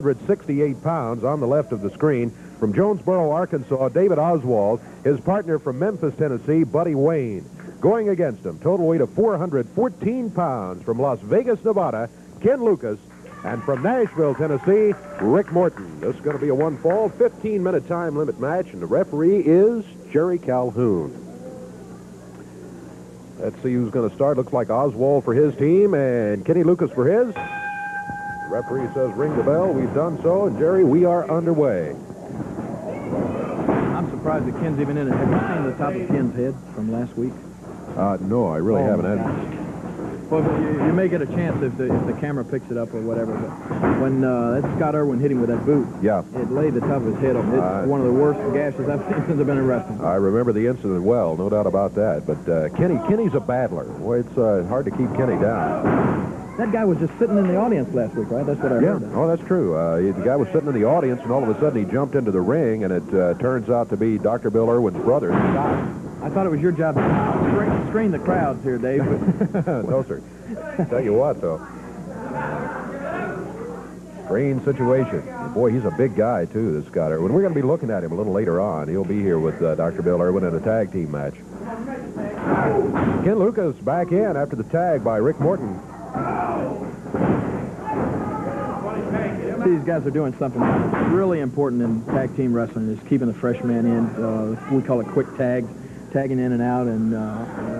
168 pounds on the left of the screen. From Jonesboro, Arkansas, David Oswald. His partner from Memphis, Tennessee, Buddy Wayne. Going against him, total weight of 414 pounds from Las Vegas, Nevada, Ken Lucas. And from Nashville, Tennessee, Rick Morton. This is going to be a one-fall, 15-minute time limit match, and the referee is Jerry Calhoun. Let's see who's going to start. Looks like Oswald for his team and Kenny Lucas for his. The referee says ring the bell. We've done so, and Jerry, we are underway. I'm surprised that Ken's even in it. Have you seen the top of Ken's head from last week? No, I really haven't. Well, you may get a chance if the camera picks it up or whatever. But when that Scott Irwin hit him with that boot, yeah, it laid the top of his head open. It's one of the worst gashes I've seen since I've been in wrestling. I remember the incident well, no doubt about that. But Kenny's a battler. Boy, it's hard to keep Kenny down. That guy was just sitting in the audience last week, right? That's what I heard. Yeah, oh, that's true. The guy was sitting in the audience, and all of a sudden he jumped into the ring, and it turns out to be Dr. Bill Irwin's brother, Scott. I thought it was your job to screen the crowds here, Dave. No, sir. Tell you what, though. Strange situation. Boy, he's a big guy, too, this Scott Irwin. We're going to be looking at him a little later on. He'll be here with Dr. Bill Irwin in a tag team match. Ken Lucas back in after the tag by Rick Morton. These guys are doing something really important in tag team wrestling, is keeping the fresh man in. We call it quick tags, tagging in and out, and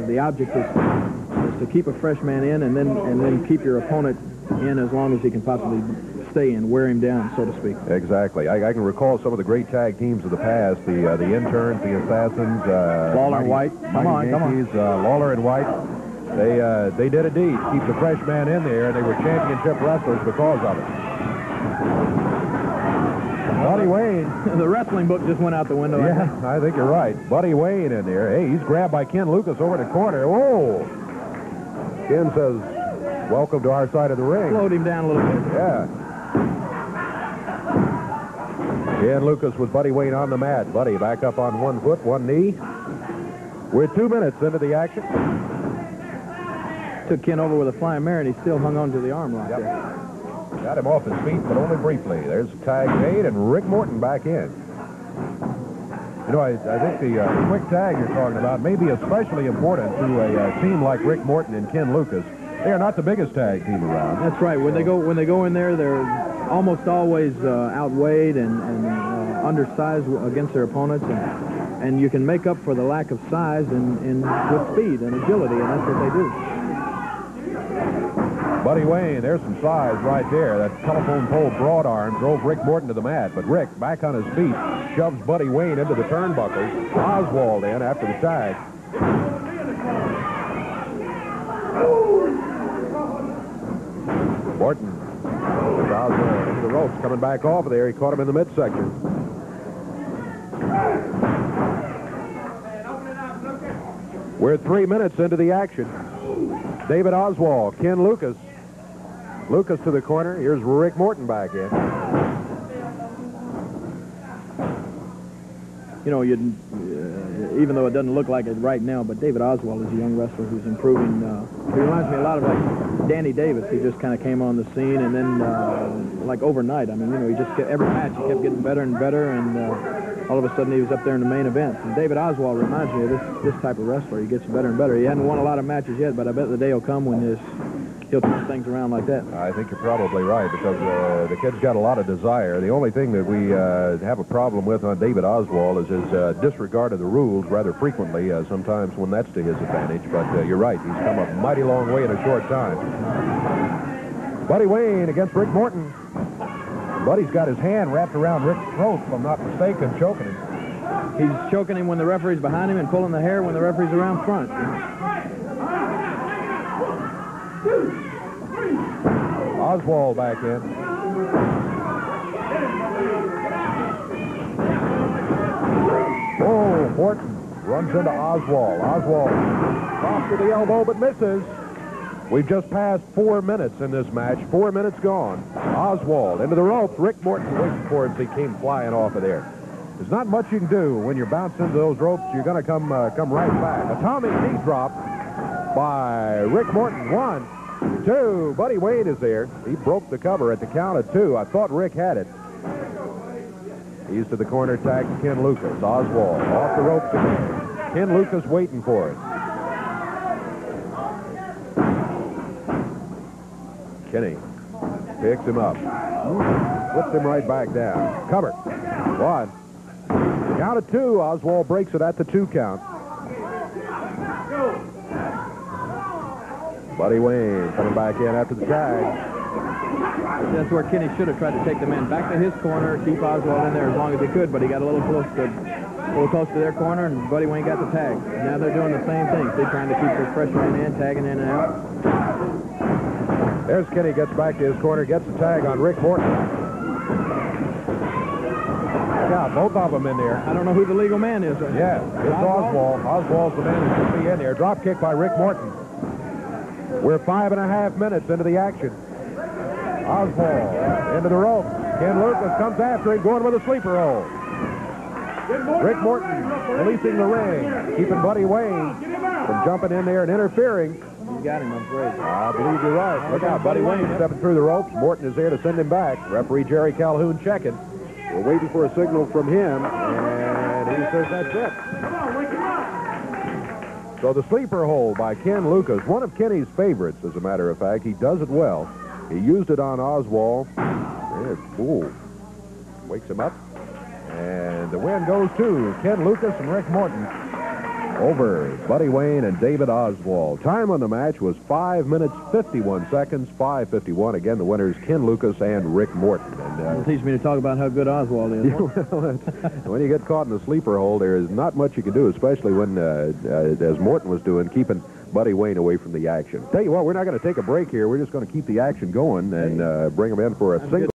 the object is to keep a fresh man in and then keep your opponent in as long as he can possibly stay in, wear him down, so to speak. Exactly. I can recall some of the great tag teams of the past, the interns, the assassins, Lawler and White. Come on. Lawler and White. They did indeed keep the fresh man in there, and they were championship wrestlers because of it. Buddy Wayne. The wrestling book just went out the window. Yeah, I think you're right. Buddy Wayne in there. Hey, he's grabbed by Ken Lucas over the corner. Whoa! Ken says, welcome to our side of the ring. Slowed him down a little bit. Yeah. Ken Lucas with Buddy Wayne on the mat. Buddy back up on one foot, one knee. We're 2 minutes into the action. Took Ken over with a flying mare, and he still hung on to the arm lock there. Got him off his feet, but only briefly. There's a tag made, and Rick Morton back in. You know, I think the quick tag you're talking about may be especially important to a team like Rick Morton and Ken Lucas. They are not the biggest tag team around. That's right. When they go in there, they're almost always outweighed and undersized against their opponents, and you can make up for the lack of size with speed and agility, and that's what they do. Buddy Wayne, there's some size right there. That telephone pole broad arm drove Rick Morton to the mat, but Rick, back on his feet, shoves Buddy Wayne into the turnbuckles. Oswald in after the tag. Morton with Oswald into the ropes, coming back off of there. He caught him in the midsection. We're 3 minutes into the action. David Oswald, Ken Lucas. Lucas to the corner. Here's Rick Morton back in. You know, even though it doesn't look like it right now, but David Oswald is a young wrestler who's improving. He reminds me a lot of like Danny Davis. He just kind of came on the scene, and then like overnight, I mean, you know, he just every match he kept getting better and better, and all of a sudden he was up there in the main event. And David Oswald reminds me of this type of wrestler. He gets better and better. He hasn't won a lot of matches yet, but I bet the day will come when he'll turn things around like that. I think you're probably right, because the kid's got a lot of desire. The only thing that we have a problem with on David Oswald is his disregard of the rules rather frequently, sometimes when that's to his advantage. But you're right, he's come a mighty long way in a short time. Buddy Wayne against Rick Morton. Buddy's got his hand wrapped around Rick's throat, if I'm not mistaken, choking him. He's choking him when the referee's behind him and pulling the hair when the referee's around front. Oswald back in. Oh, Morton runs into Oswald. Oswald off to the elbow, but misses. We've just passed 4 minutes in this match. 4 minutes gone. Oswald into the ropes. Rick Morton waiting for him as he came flying off of there. There's not much you can do when you're bouncing into those ropes. You're going to come right back. A Tommy knee drop by Rick Morton. 1, 2. Buddy Wayne is there. He broke the cover at the count of 2. I thought Rick had it. He's to the corner, tag to Ken Lucas. Oswald off the ropes again. Ken Lucas waiting for it. Kenny picks him up. Flips him right back down. Cover. 1. Count of 2. Oswald breaks it at the 2 count. Buddy Wayne coming back in after the tag. That's where Kenny should have tried to take the man back to his corner, keep Oswald in there as long as he could, but he got a little close to their corner, and Buddy Wayne got the tag. Now they're doing the same thing. They're trying to keep the pressure in, tagging in and out. There's Kenny, gets back to his corner, gets the tag on Rick Morton. Yeah, both of them in there. I don't know who the legal man is right now. Yeah, it's Oswald. Oswald's the man who should be in there. Drop kick by Rick Morton. We're 5.5 minutes into the action. Oswald into the rope. Ken Lucas comes after him, going with a sleeper hold. Rick Morton releasing the ring, keeping Buddy Wayne from jumping in there and interfering. You got him, I'm afraid. I believe you're right. Look out, Buddy Wayne stepping through the ropes. Morton is there to send him back. Referee Jerry Calhoun checking. We're waiting for a signal from him, and he says that's it. So the sleeper hold by Ken Lucas, one of Kenny's favorites, as a matter of fact. He does it well. He used it on Oswald. Ooh. Wakes him up. And the win goes to Ken Lucas and Rick Morton over Buddy Wayne and David Oswald. Time on the match was 5 minutes, 51 seconds, 5:51. Again, the winners, Ken Lucas and Rick Morton. And teach me to talk about how good Oswald is. Well, when you get caught in a sleeper hold, there is not much you can do, especially when, as Morton was doing, keeping Buddy Wayne away from the action. Tell you what, we're not going to take a break here. We're just going to keep the action going and bring him in for a single.